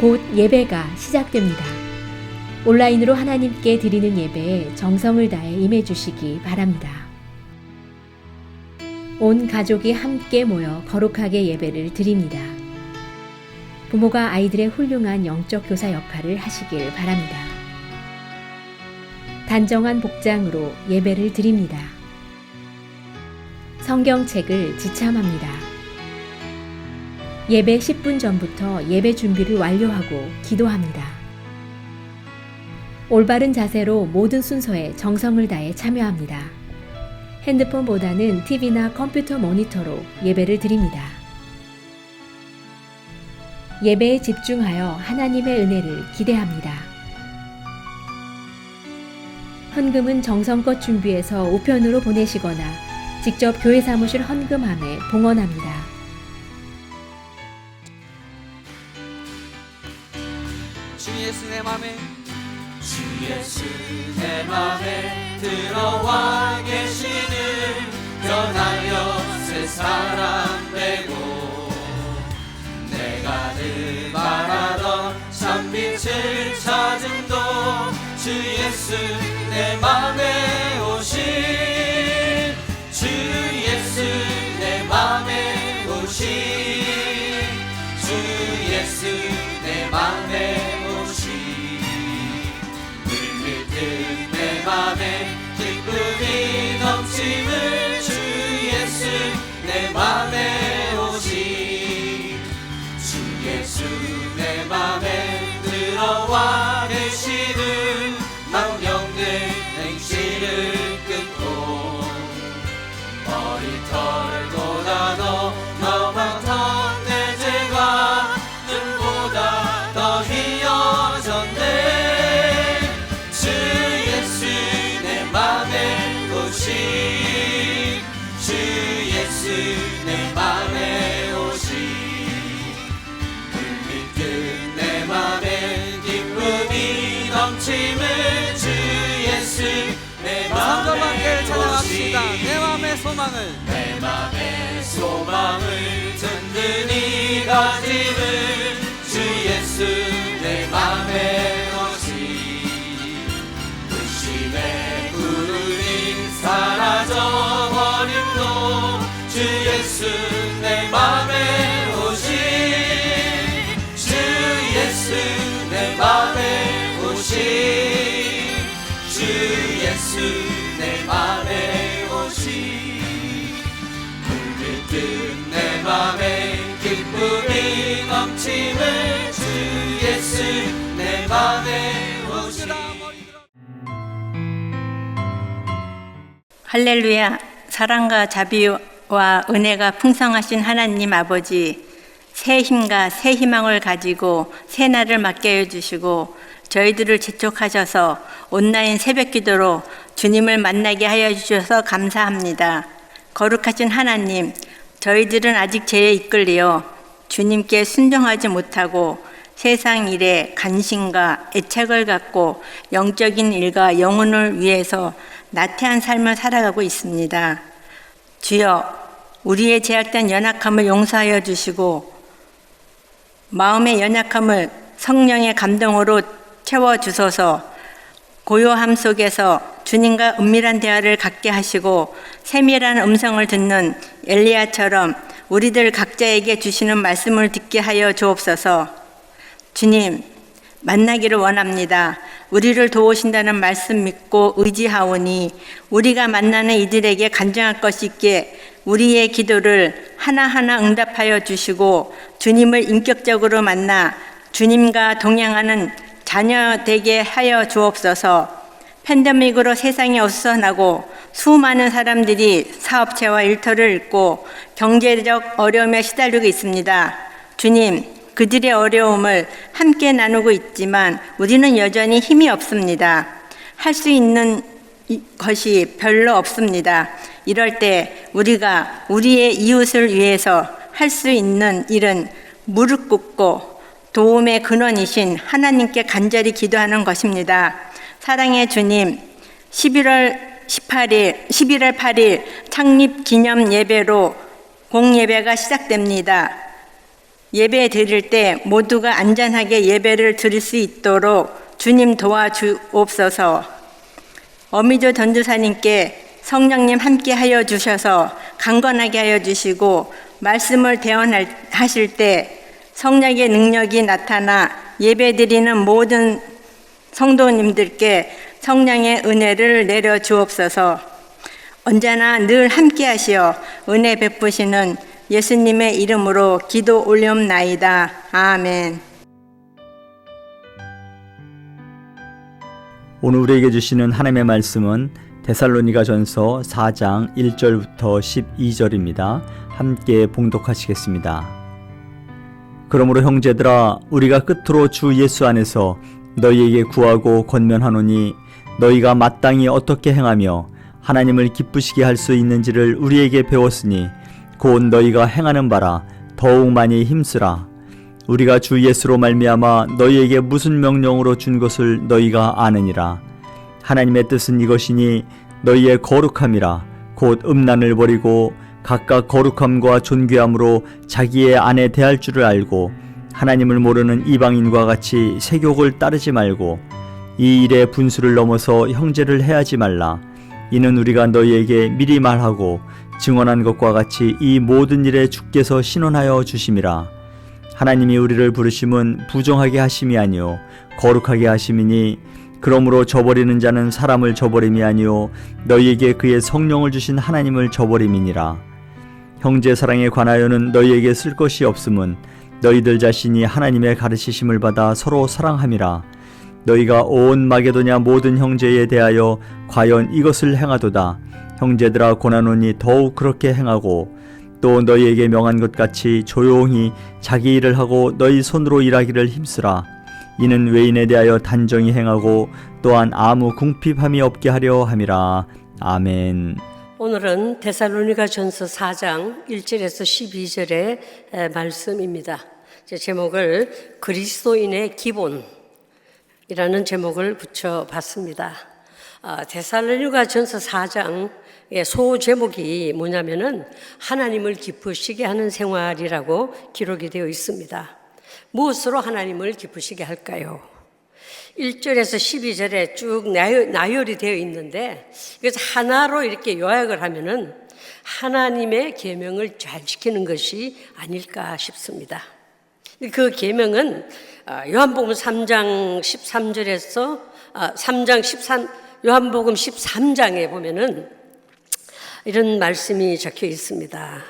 곧 예배가 시작됩니다. 온라인으로 하나님께 드리는 예배에 정성을 다해 임해 주시기 바랍니다. 온 가족이 함께 모여 거룩하게 예배를 드립니다. 부모가 아이들의 훌륭한 영적 교사 역할을 하시길 바랍니다. 단정한 복장으로 예배를 드립니다. 성경책을 지참합니다. 예배 10분 전부터 예배 준비를 완료하고 기도합니다. 올바른 자세로 모든 순서에 정성을 다해 참여합니다. 핸드폰보다는 TV나 컴퓨터 모니터로 예배를 드립니다. 예배에 집중하여 하나님의 은혜를 기대합니다. 헌금은 정성껏 준비해서 우편으로 보내시거나 직접 교회 사무실 헌금함에 봉헌합니다. 주 예수 내 맘에 주 예수 내 맘에 들어와 계시는 변하여 새 사람 되고 내가 늘 바라던 참빛을 찾음도 주 예수 내 맘에 오신 주 예수 내 맘에 오신 주 예수 내 맘에 내 맘에 기쁨이 넘침을 주 예수 내 맘에 오시 주 예수 내 맘에 들어와 계시는 망령들 행실을 끊고 머리털을 돋아도 너만던 내 죄가 눈보다 더 희어졌네 주 예수 내 맘에 오시 불빛 내 맘에 기쁨이 넘침을 주 예수 내 맘에 오시 내 맘의 소망을 든든히 가지는 주 예수 내 맘에 오시 의심의 구름이 사라져버림도 주 예수 내 맘에 오시 주 예수 내 맘에 오시 주 예수 내 맘에 오시 물들뜬 내 맘에 기쁨이 넘침을 주 예수 내 맘에 오시 할렐루야. 사랑과 자비와 은혜가 풍성하신 하나님 아버지, 새 힘과 새 희망을 가지고 새 날을 맞게 해주시고 저희들을 재촉하셔서 온라인 새벽기도로 주님을 만나게 하여 주셔서 감사합니다. 거룩하신 하나님, 저희들은 아직 죄에 이끌려 주님께 순종하지 못하고 세상 일에 간신과 애착을 갖고 영적인 일과 영혼을 위해서 나태한 삶을 살아가고 있습니다. 주여, 우리의 제약된 연약함을 용서하여 주시고 마음의 연약함을 성령의 감동으로 채워주소서. 고요함 속에서 주님과 은밀한 대화를 갖게 하시고 세밀한 음성을 듣는 엘리야처럼 우리들 각자에게 주시는 말씀을 듣게 하여 주옵소서. 주님, 만나기를 원합니다. 우리를 도우신다는 말씀 믿고 의지하오니 우리가 만나는 이들에게 간증할 것이 있기에 우리의 기도를 하나하나 응답하여 주시고 주님을 인격적으로 만나 주님과 동행하는 자녀 되게 하여 주옵소서. 팬데믹으로 세상이 어수선하고 수많은 사람들이 사업체와 일터를 잃고 경제적 어려움에 시달리고 있습니다. 주님, 그들의 어려움을 함께 나누고 있지만 우리는 여전히 힘이 없습니다. 할 수 있는 것이 별로 없습니다. 이럴 때 우리가 우리의 이웃을 위해서 할 수 있는 일은 무릎 꿇고 도움의 근원이신 하나님께 간절히 기도하는 것입니다. 사랑의 주님, 11월 8일 창립 기념 예배로 공예배가 시작됩니다. 예배 드릴 때 모두가 안전하게 예배를 드릴 수 있도록 주님 도와주옵소서. 어미조 전도사님께 성령님 함께 하여 주셔서 강건하게 하여 주시고 말씀을 대언하실 때 성령의 능력이 나타나 예배 드리는 모든 성도님들께 성령의 은혜를 내려 주옵소서. 언제나 늘 함께 하시어 은혜 베푸시는 예수님의 이름으로 기도 올리옵나이다. 아멘. 오늘 우리에게 주시는 하나님의 말씀은 데살로니가전서 4장 1절부터 12절입니다. 함께 봉독하시겠습니다. 그러므로 형제들아, 우리가 끝으로 주 예수 안에서 너희에게 구하고 권면하노니 너희가 마땅히 어떻게 행하며 하나님을 기쁘시게 할 수 있는지를 우리에게 배웠으니 곧 너희가 행하는 바라 더욱 많이 힘쓰라. 우리가 주 예수로 말미암아 너희에게 무슨 명령으로 준 것을 너희가 아느니라. 하나님의 뜻은 이것이니 너희의 거룩함이라. 곧 음란을 버리고 각각 거룩함과 존귀함으로 자기의 아내 대할 줄을 알고 하나님을 모르는 이방인과 같이 세욕을 따르지 말고 이 일의 분수를 넘어서 형제를 해하지 말라. 이는 우리가 너희에게 미리 말하고 증언한 것과 같이 이 모든 일에 주께서 신원하여 주심이라. 하나님이 우리를 부르심은 부정하게 하심이 아니요 거룩하게 하심이니 그러므로 저버리는 자는 사람을 저버림이 아니요 너희에게 그의 성령을 주신 하나님을 저버림이니라. 형제 사랑에 관하여는 너희에게 쓸 것이 없음은 너희들 자신이 하나님의 가르치심을 받아 서로 사랑함이라. 너희가 온 마게도냐 모든 형제에 대하여 과연 이것을 행하도다. 형제들아 고나노니 더욱 그렇게 행하고 또 너희에게 명한 것 같이 조용히 자기 일을 하고 너희 손으로 일하기를 힘쓰라. 이는 외인에 대하여 단정히 행하고 또한 아무 궁핍함이 없게 하려 함이라. 아멘. 오늘은 데살로니가전서 4장 1절에서 12절의 말씀입니다. 제목을 그리스도인의 기본이라는 제목을 붙여봤습니다. 데살로니가전서 4장의 소제목이 뭐냐면은 하나님을 기쁘시게 하는 생활이라고 기록이 되어 있습니다. 무엇으로 하나님을 기쁘시게 할까요? 1절에서 12절에 쭉 나열이 되어 있는데 그래서 하나로 이렇게 요약을 하면은 하나님의 계명을 잘 지키는 것이 아닐까 싶습니다. 그 계명은 요한복음 3장 13절에서 3장 13 요한복음 13장에 보면은 이런 말씀이 적혀 있습니다.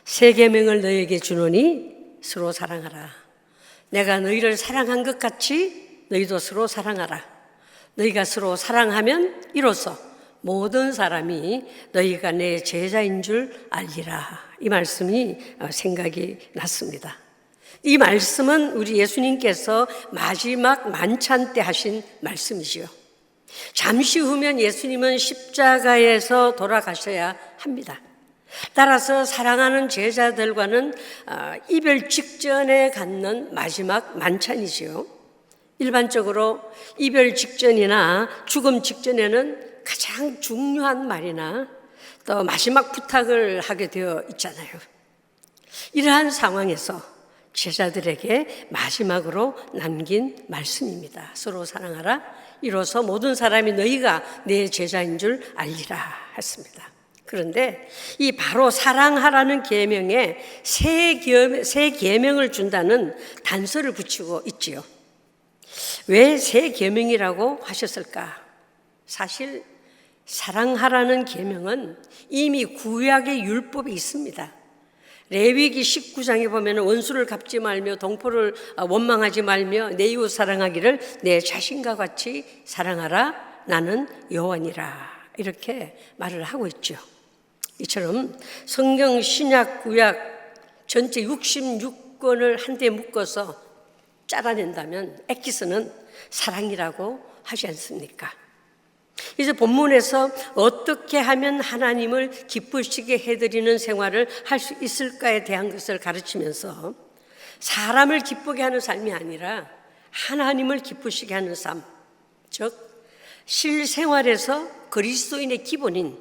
새 계명을 너희에게 주노니 서로 사랑하라. 내가 너희를 사랑한 것 같이 너희도 서로 사랑하라. 너희가 서로 사랑하면 이로써 모든 사람이 너희가 내 제자인 줄 알리라. 이 말씀이 생각이 났습니다. 이 말씀은 우리 예수님께서 마지막 만찬 때 하신 말씀이지요. 잠시 후면 예수님은 십자가에서 돌아가셔야 합니다. 따라서 사랑하는 제자들과는 이별 직전에 갖는 마지막 만찬이지요. 일반적으로 이별 직전이나 죽음 직전에는 가장 중요한 말이나 또 마지막 부탁을 하게 되어 있잖아요. 이러한 상황에서 제자들에게 마지막으로 남긴 말씀입니다. 서로 사랑하라. 이로써 모든 사람이 너희가 내 제자인 줄 알리라 했습니다. 그런데 이 바로 사랑하라는 계명에 새 계명을 준다는 단서를 붙이고 있지요. 왜 새 계명이라고 하셨을까? 사실 사랑하라는 계명은 이미 구약의 율법에 있습니다. 레위기 19장에 보면 원수를 갚지 말며 동포를 원망하지 말며 내 이웃 사랑하기를 내 자신과 같이 사랑하라. 나는 여호와니라. 이렇게 말을 하고 있죠. 이처럼 성경 신약 구약 전체 66권을 한데 묶어서 짜라낸다면 엑기스는 사랑이라고 하지 않습니까? 이제 본문에서 어떻게 하면 하나님을 기쁘시게 해드리는 생활을 할 수 있을까에 대한 것을 가르치면서 사람을 기쁘게 하는 삶이 아니라 하나님을 기쁘시게 하는 삶, 즉 실생활에서 그리스도인의 기본인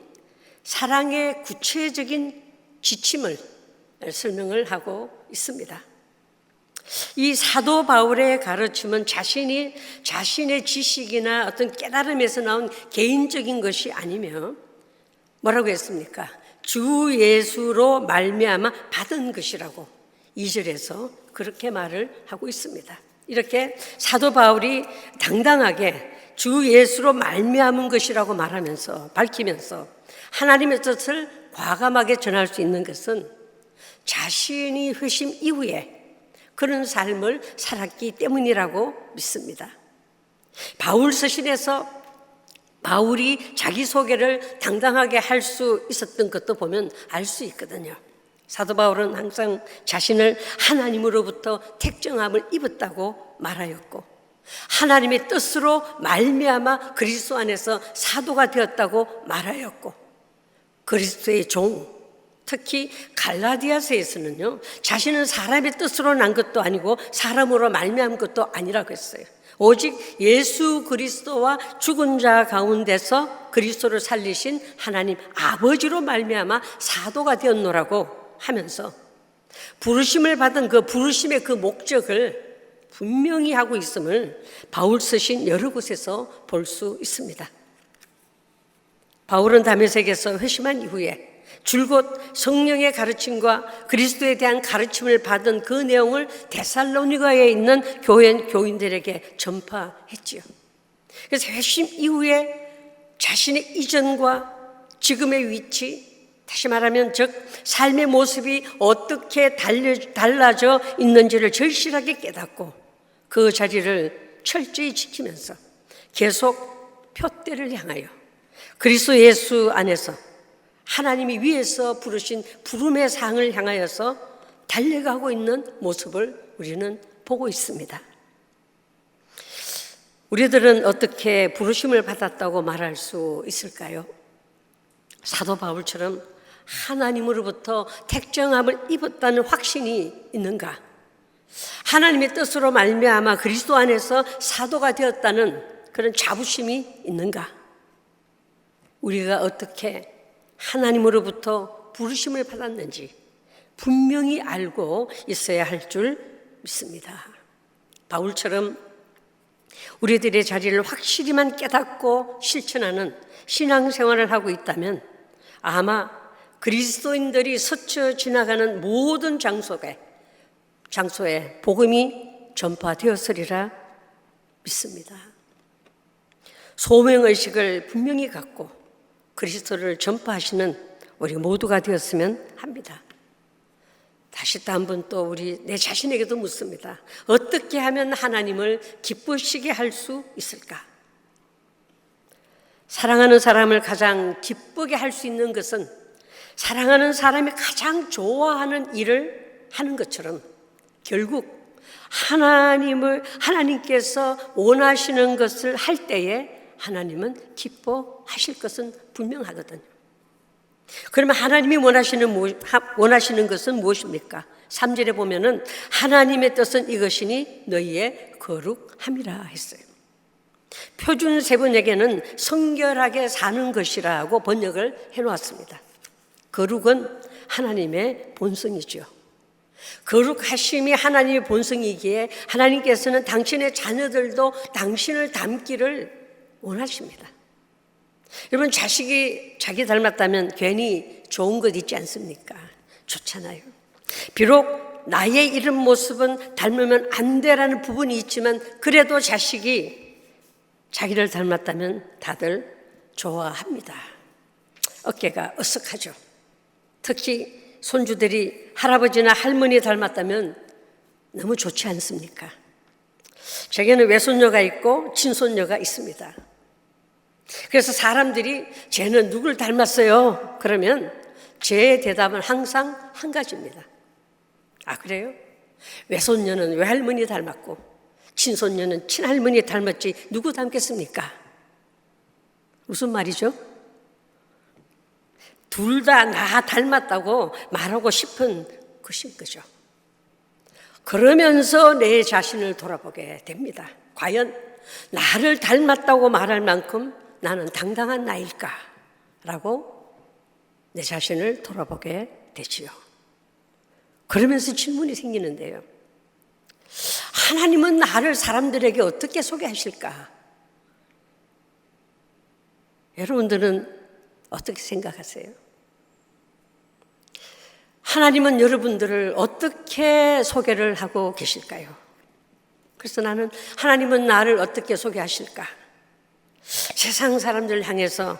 사랑의 구체적인 지침을 설명을 하고 있습니다. 이 사도 바울의 가르침은 자신의 지식이나 어떤 깨달음에서 나온 개인적인 것이 아니며 뭐라고 했습니까? 주 예수로 말미암아 받은 것이라고 2절에서 그렇게 말을 하고 있습니다. 이렇게 사도 바울이 당당하게 주 예수로 말미암은 것이라고 말하면서 밝히면서 하나님의 뜻을 과감하게 전할 수 있는 것은 자신이 회심 이후에 그런 삶을 살았기 때문이라고 믿습니다. 바울 서신에서 바울이 자기소개를 당당하게 할 수 있었던 것도 보면 알 수 있거든요. 사도 바울은 항상 자신을 하나님으로부터 택정함을 입었다고 말하였고 하나님의 뜻으로 말미암아 그리스도 안에서 사도가 되었다고 말하였고 그리스도의 종, 특히 갈라디아서에서는요 자신은 사람의 뜻으로 난 것도 아니고 사람으로 말미암은 것도 아니라고 했어요. 오직 예수 그리스도와 죽은 자 가운데서 그리스도를 살리신 하나님 아버지로 말미암아 사도가 되었노라고 하면서 부르심을 받은 그 부르심의 그 목적을 분명히 하고 있음을 바울 서신 여러 곳에서 볼 수 있습니다. 바울은 다메섹에서 회심한 이후에 줄곧 성령의 가르침과 그리스도에 대한 가르침을 받은 그 내용을 데살로니가에 있는 교인들에게 전파했지요. 그래서 회심 이후에 자신의 이전과 지금의 위치, 다시 말하면 즉 삶의 모습이 어떻게 달라져 있는지를 절실하게 깨닫고 그 자리를 철저히 지키면서 계속 표대를 향하여 그리스도 예수 안에서 하나님이 위에서 부르신 부름의 상을 향하여서 달려가고 있는 모습을 우리는 보고 있습니다. 우리들은 어떻게 부르심을 받았다고 말할 수 있을까요? 사도 바울처럼 하나님으로부터 택정함을 입었다는 확신이 있는가? 하나님의 뜻으로 말미암아 그리스도 안에서 사도가 되었다는 그런 자부심이 있는가? 우리가 어떻게 하나님으로부터 부르심을 받았는지 분명히 알고 있어야 할 줄 믿습니다. 바울처럼 우리들의 자리를 확실히만 깨닫고 실천하는 신앙생활을 하고 있다면 아마 그리스도인들이 스쳐 지나가는 모든 장소에 복음이 전파되었으리라 믿습니다. 소명의식을 분명히 갖고 그리스도를 전파하시는 우리 모두가 되었으면 합니다. 다시 또 한 번 또 우리 내 자신에게도 묻습니다. 어떻게 하면 하나님을 기쁘시게 할 수 있을까? 사랑하는 사람을 가장 기쁘게 할 수 있는 것은 사랑하는 사람이 가장 좋아하는 일을 하는 것처럼 결국 하나님께서 원하시는 것을 할 때에 하나님은 기뻐하실 것은 분명하거든요. 그러면 하나님이 원하시는 것은 무엇입니까? 3절에 보면은 하나님의 뜻은 이것이니 너희의 거룩함이라 했어요. 표준 세번역에는 성결하게 사는 것이라고 번역을 해놓았습니다. 거룩은 하나님의 본성이죠. 거룩하심이 하나님의 본성이기에 하나님께서는 당신의 자녀들도 당신을 닮기를 원하십니다. 여러분 자식이 자기 닮았다면 괜히 좋은 것 있지 않습니까? 좋잖아요. 비록 나의 이런 모습은 닮으면 안 되라는 부분이 있지만 그래도 자식이 자기를 닮았다면 다들 좋아합니다. 어깨가 으쓱하죠. 특히 손주들이 할아버지나 할머니 닮았다면 너무 좋지 않습니까? 제게는 외손녀가 있고 친손녀가 있습니다. 그래서 사람들이 쟤는 누굴 닮았어요? 그러면 제 대답은 항상 한 가지입니다. 아, 그래요? 외손녀는 외할머니 닮았고 친손녀는 친할머니 닮았지 누구 닮겠습니까? 무슨 말이죠? 둘 다 나 닮았다고 말하고 싶은 것인 거죠. 그러면서 내 자신을 돌아보게 됩니다. 과연 나를 닮았다고 말할 만큼 나는 당당한 나일까? 라고 내 자신을 돌아보게 되지요. 그러면서 질문이 생기는데요. 하나님은 나를 사람들에게 어떻게 소개하실까? 여러분들은 어떻게 생각하세요? 하나님은 여러분들을 어떻게 소개를 하고 계실까요? 그래서 나는 하나님은 나를 어떻게 소개하실까? 세상 사람들 향해서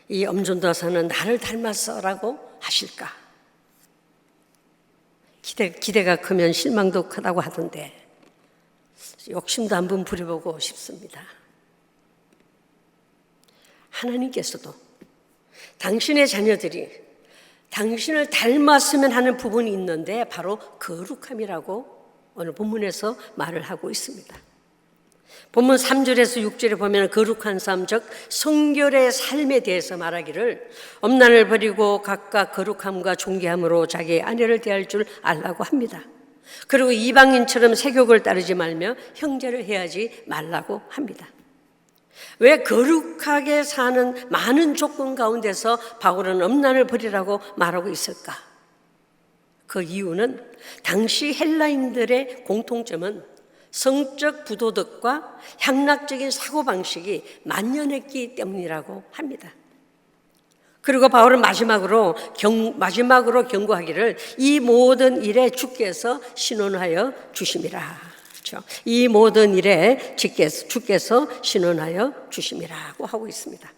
이 엄전도사는 나를 닮았어라고 하실까? 기대가 크면 실망도 크다고 하던데 욕심도 한번 부려보고 싶습니다. 하나님께서도 당신의 자녀들이 당신을 닮았으면 하는 부분이 있는데 바로 거룩함이라고 오늘 본문에서 말을 하고 있습니다. 본문 3절에서 6절에 보면 거룩한 삶, 즉 성결의 삶에 대해서 말하기를 엄난을 버리고 각각 거룩함과 존귀함으로 자기의 아내를 대할 줄 알라고 합니다. 그리고 이방인처럼 세욕을 따르지 말며 형제를 해하지 말라고 합니다. 왜 거룩하게 사는 많은 조건 가운데서 바울은 엄난을 버리라고 말하고 있을까? 그 이유는 당시 헬라인들의 공통점은 성적 부도덕과 향락적인 사고방식이 만연했기 때문이라고 합니다. 그리고 바울은 마지막으로 경고하기를 이 모든 일에 주께서 신원하여 주심이라. 그렇죠? 이 모든 일에 주께서 신원하여 주심이라고 하고 있습니다.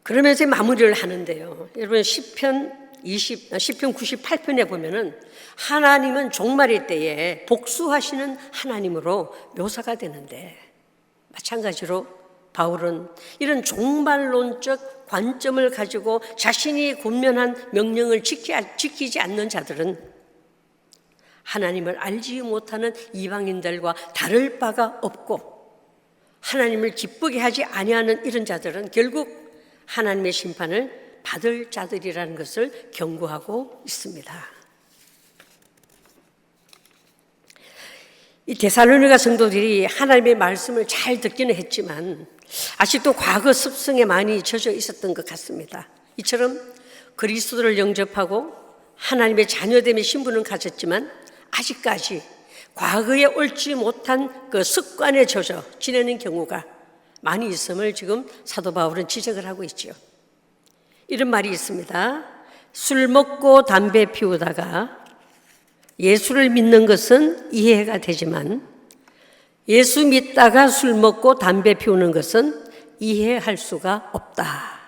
그러면서 마무리를 하는데요. 여러분 시편 98편에 보면은 하나님은 종말일 때에 복수하시는 하나님으로 묘사가 되는데 마찬가지로 바울은 이런 종말론적 관점을 가지고 자신이 권면한 명령을 지키지 않는 자들은 하나님을 알지 못하는 이방인들과 다를 바가 없고 하나님을 기쁘게 하지 아니하는 이런 자들은 결국 하나님의 심판을 받을 자들이라는 것을 경고하고 있습니다. 이 데살로니가 성도들이 하나님의 말씀을 잘 듣기는 했지만 아직도 과거 습성에 많이 젖어 있었던 것 같습니다. 이처럼 그리스도를 영접하고 하나님의 자녀됨의 신분은 가졌지만 아직까지 과거에 옳지 못한 그 습관에 젖어 지내는 경우가 많이 있음을 지금 사도 바울은 지적을 하고 있지요. 이런 말이 있습니다. 술 먹고 담배 피우다가 예수를 믿는 것은 이해가 되지만 예수 믿다가 술 먹고 담배 피우는 것은 이해할 수가 없다.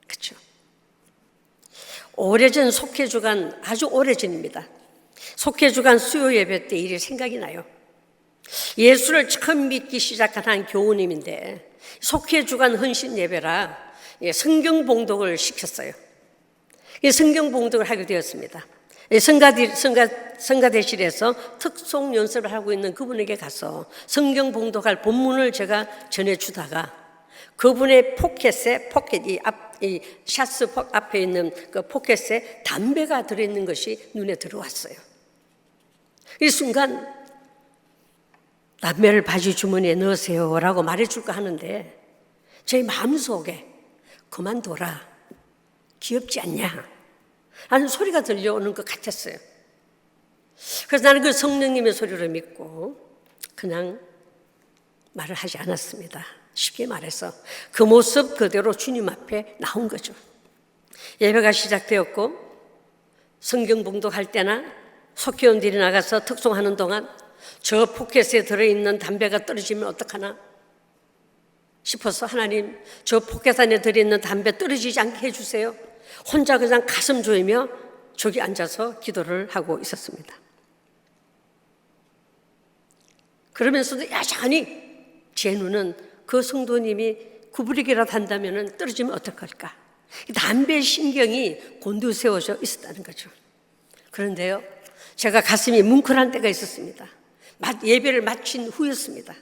그렇죠? 오래전 속회주간, 아주 오래전입니다. 속회주간 수요 예배 때 일이 생각이 나요. 예수를 처음 믿기 시작한 한 교우님인데 속회주간 헌신 예배라 성경 봉독을 시켰어요. 성경 봉독을 하게 되었습니다. 성가대실에서 특송 연습을 하고 있는 그분에게 가서 성경 봉독할 본문을 제가 전해주다가 그분의 이 샷스 앞에 있는 그 포켓에 담배가 들어있는 것이 눈에 들어왔어요. 이 순간 담배를 바지 주머니에 넣으세요 라고 말해줄까 하는데 제 마음속에 그만둬라, 귀엽지 않냐 하는 소리가 들려오는 것 같았어요. 그래서 나는 그 성령님의 소리를 믿고 그냥 말을 하지 않았습니다. 쉽게 말해서 그 모습 그대로 주님 앞에 나온 거죠. 예배가 시작되었고 성경 봉독할 때나 속회원들이 나가서 특송하는 동안 저 포켓에 들어있는 담배가 떨어지면 어떡하나 싶어서 하나님 저 포켓 안에 들어있는 담배 떨어지지 않게 해주세요. 혼자 그냥 가슴 조이며 저기 앉아서 기도를 하고 있었습니다. 그러면서도 여전히 제 눈은 그 성도님이 구부리기라도 한다면 떨어지면 어떡할까? 담배 신경이 곤두세워져 있었다는 거죠. 그런데요, 제가 가슴이 뭉클한 때가 있었습니다. 예배를 마친 후였습니다.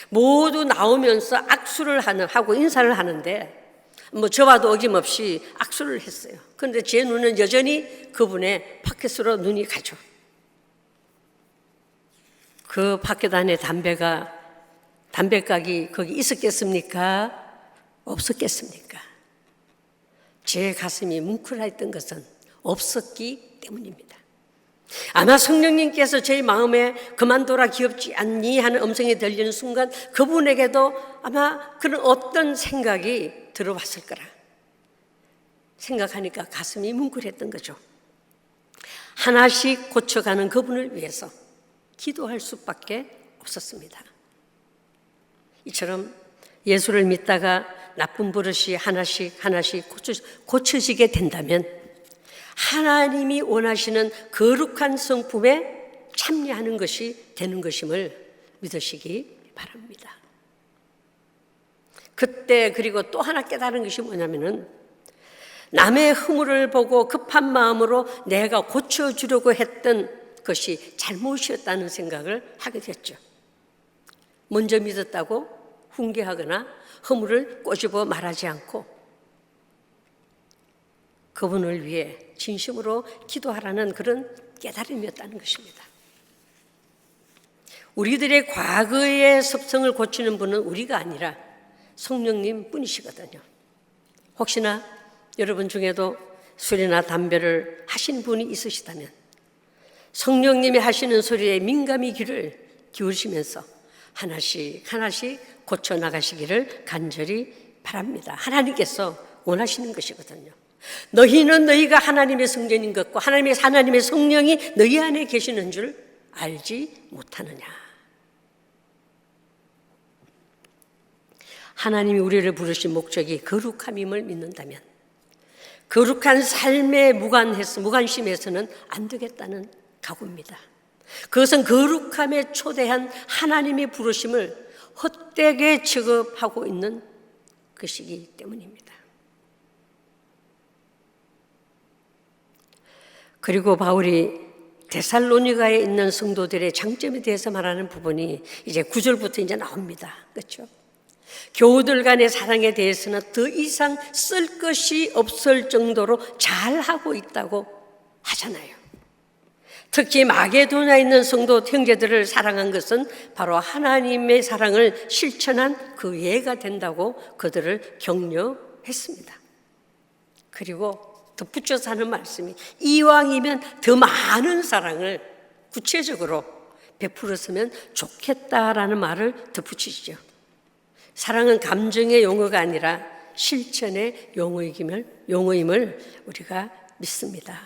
모두 나오면서 악수를 하고 인사를 하는데 저와도 어김없이 악수를 했어요. 그런데 제 눈은 여전히 그분의 포켓으로 눈이 가죠. 그 포켓 안에 담배각이 거기 있었겠습니까? 없었겠습니까? 제 가슴이 뭉클했던 것은 없었기 때문입니다. 아마 성령님께서 제 마음에 그만둬라 귀엽지 않니 하는 음성이 들리는 순간 그분에게도 아마 그런 어떤 생각이 들어왔을 거라 생각하니까 가슴이 뭉클했던 거죠. 하나씩 고쳐가는 그분을 위해서 기도할 수밖에 없었습니다. 이처럼 예수를 믿다가 나쁜 버릇이 하나씩 고쳐지게 된다면 하나님이 원하시는 거룩한 성품에 참여하는 것이 되는 것임을 믿으시기 바랍니다. 그때 그리고 또 하나 깨달은 것이 뭐냐면은 남의 허물을 보고 급한 마음으로 내가 고쳐주려고 했던 것이 잘못이었다는 생각을 하게 됐죠. 먼저 믿었다고 훈계하거나 허물을 꼬집어 말하지 않고 그분을 위해 진심으로 기도하라는 그런 깨달음이었다는 것입니다. 우리들의 과거의 습성을 고치는 분은 우리가 아니라 성령님 뿐이시거든요. 혹시나 여러분 중에도 술이나 담배를 하신 분이 있으시다면 성령님이 하시는 소리에 민감히 귀를 기울이시면서 하나씩 고쳐나가시기를 간절히 바랍니다. 하나님께서 원하시는 것이거든요. 너희는 너희가 하나님의 성전인 것과 하나님의 성령이 너희 안에 계시는 줄 알지 못하느냐. 하나님이 우리를 부르신 목적이 거룩함임을 믿는다면 거룩한 삶에 무관심해서는 안 되겠다는 각오입니다. 그것은 거룩함에 초대한 하나님의 부르심을 헛되게 취급하고 있는 것이기 때문입니다. 그리고 바울이 데살로니가에 있는 성도들의 장점에 대해서 말하는 부분이 이제 9절부터 이제 나옵니다. 그렇죠? 교우들 간의 사랑에 대해서는 더 이상 쓸 것이 없을 정도로 잘하고 있다고 하잖아요. 특히 마게도냐에 있는 성도 형제들을 사랑한 것은 바로 하나님의 사랑을 실천한 그 예가 된다고 그들을 격려했습니다. 그리고 덧붙여서 하는 말씀이 이왕이면 더 많은 사랑을 구체적으로 베풀었으면 좋겠다라는 말을 덧붙이시죠. 사랑은 감정의 용어가 아니라 실천의 용어임을 우리가 믿습니다.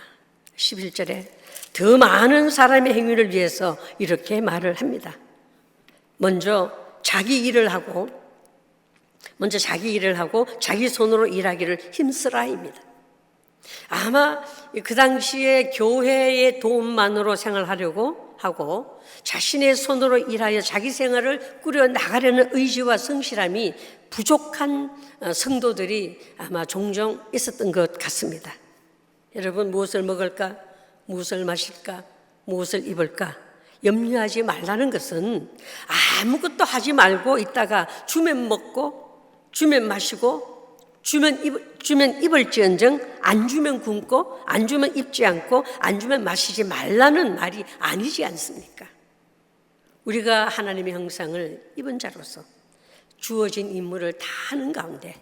11절에 더 많은 사람의 행위를 위해서 이렇게 말을 합니다. 먼저 자기 일을 하고 자기 손으로 일하기를 힘쓰라입니다. 아마 그 당시에 교회의 도움만으로 생활하려고 하고 자신의 손으로 일하여 자기 생활을 꾸려 나가려는 의지와 성실함이 부족한 성도들이 아마 종종 있었던 것 같습니다. 여러분, 무엇을 먹을까? 무엇을 마실까? 무엇을 입을까? 염려하지 말라는 것은 아무것도 하지 말고 있다가 주면 먹고 주면 마시고 주면 입을지언정 안 주면 굶고 안 주면 입지 않고 안 주면 마시지 말라는 말이 아니지 않습니까? 우리가 하나님의 형상을 입은 자로서 주어진 임무를 다 하는 가운데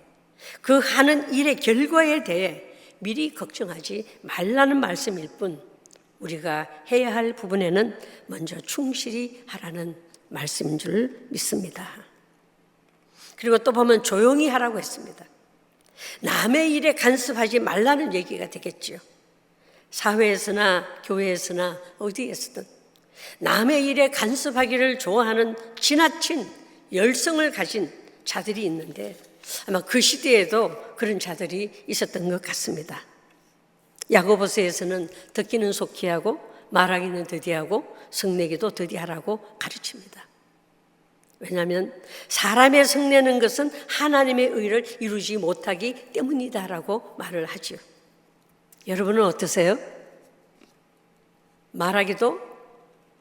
그 하는 일의 결과에 대해 미리 걱정하지 말라는 말씀일 뿐 우리가 해야 할 부분에는 먼저 충실히 하라는 말씀인 줄 믿습니다. 그리고 또 보면 조용히 하라고 했습니다. 남의 일에 간섭하지 말라는 얘기가 되겠지요. 사회에서나 교회에서나 어디에서든 남의 일에 간섭하기를 좋아하는 지나친 열성을 가진 자들이 있는데 아마 그 시대에도 그런 자들이 있었던 것 같습니다. 야고보서에서는 듣기는 속히 하고 말하기는 더디하고 성내기도 더디하라고 가르칩니다. 왜냐하면 사람의 성내는 것은 하나님의 의를 이루지 못하기 때문이다라고 말을 하죠. 여러분은 어떠세요? 말하기도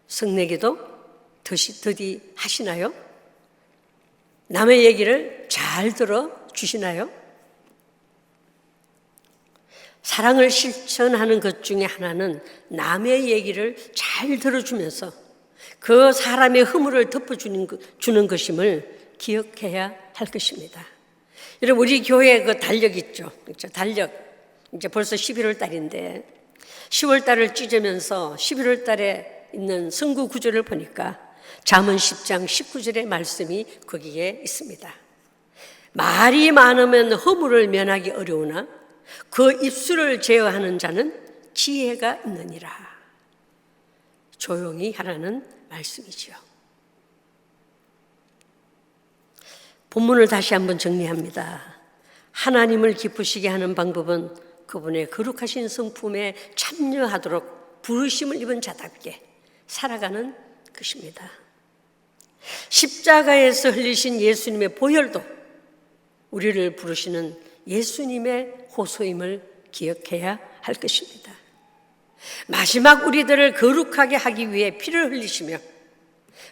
성내기도 더디 하시나요? 남의 얘기를 잘 들어주시나요? 사랑을 실천하는 것 중에 하나는 남의 얘기를 잘 들어주면서 그 사람의 허물을 덮어주는 것임을 기억해야 할 것입니다. 여러분, 우리 교회 그 달력 있죠? 그렇죠? 달력. 이제 벌써 11월 달인데 10월 달을 찢으면서 11월 달에 있는 선구 구절을 보니까 잠언 10장 19절의 말씀이 거기에 있습니다. 말이 많으면 허물을 면하기 어려우나 그 입술을 제어하는 자는 지혜가 있느니라. 조용히 하라는 말씀이죠. 본문을 다시 한번 정리합니다. 하나님을 기쁘시게 하는 방법은 그분의 거룩하신 성품에 참여하도록 부르심을 입은 자답게 살아가는 것입니다. 십자가에서 흘리신 예수님의 보혈도 우리를 부르시는 예수님의 호소임을 기억해야 할 것입니다. 마지막 우리들을 거룩하게 하기 위해 피를 흘리시며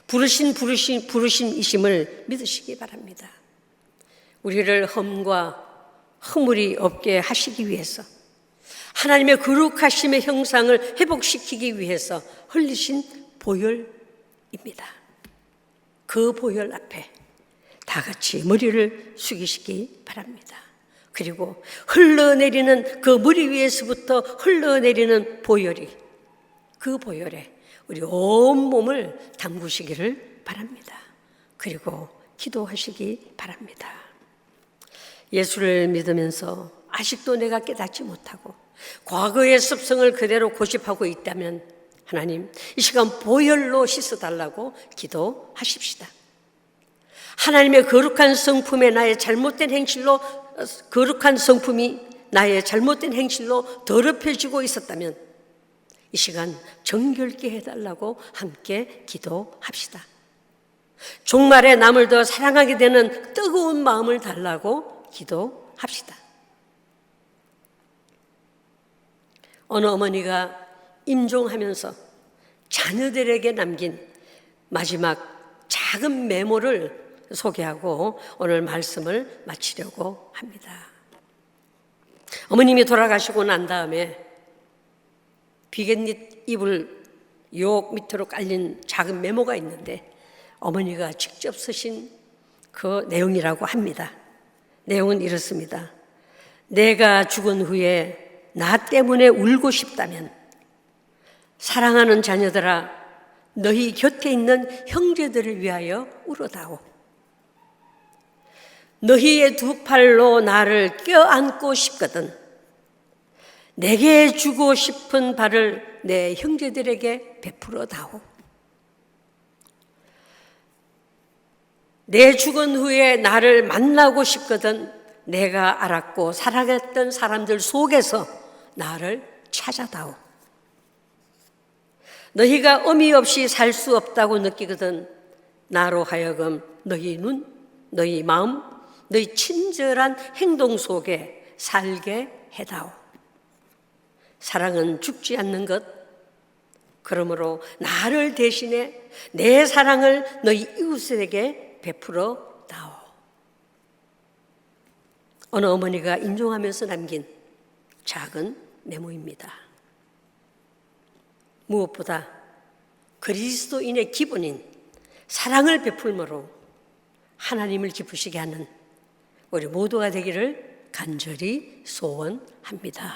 부르심이심을 믿으시기 바랍니다. 우리를 흠과 허물이 없게 하시기 위해서 하나님의 거룩하심의 형상을 회복시키기 위해서 흘리신 보혈입니다. 그 보혈 앞에 다 같이 머리를 숙이시기 바랍니다. 그리고 흘러내리는 그 머리 위에서부터 흘러내리는 보혈이 그 보혈에 우리 온 몸을 담그시기를 바랍니다. 그리고 기도하시기 바랍니다. 예수를 믿으면서 아직도 내가 깨닫지 못하고 과거의 습성을 그대로 고집하고 있다면 하나님 이 시간 보혈로 씻어달라고 기도하십시다. 하나님의 거룩한 성품에 나의 잘못된 행실로 거룩한 성품이 나의 잘못된 행실로 더럽혀지고 있었다면 이 시간 정결케 해달라고 함께 기도합시다. 종말에 남을 더 사랑하게 되는 뜨거운 마음을 달라고 기도합시다. 어느 어머니가 임종하면서 자녀들에게 남긴 마지막 작은 메모를 소개하고 오늘 말씀을 마치려고 합니다. 어머님이 돌아가시고 난 다음에 비갯잎 이불 욕 밑으로 깔린 작은 메모가 있는데 어머니가 직접 쓰신 그 내용이라고 합니다. 내용은 이렇습니다. 내가 죽은 후에 나 때문에 울고 싶다면 사랑하는 자녀들아 너희 곁에 있는 형제들을 위하여 울어다오. 너희의 두 팔로 나를 껴안고 싶거든 내게 주고 싶은 바를 내 형제들에게 베풀어 다오. 내 죽은 후에 나를 만나고 싶거든 내가 알았고 사랑했던 사람들 속에서 나를 찾아다오. 너희가 의미 없이 살 수 없다고 느끼거든 나로 하여금 너희 눈, 너희 마음, 너희 친절한 행동 속에 살게 해다오. 사랑은 죽지 않는 것. 그러므로 나를 대신해 내 사랑을 너희 이웃에게 베풀어 다오. 어느 어머니가 인종하면서 남긴 작은 메모입니다. 무엇보다 그리스도인의 기본인 사랑을 베풀므로 하나님을 기쁘시게 하는 우리 모두가 되기를 간절히 소원합니다.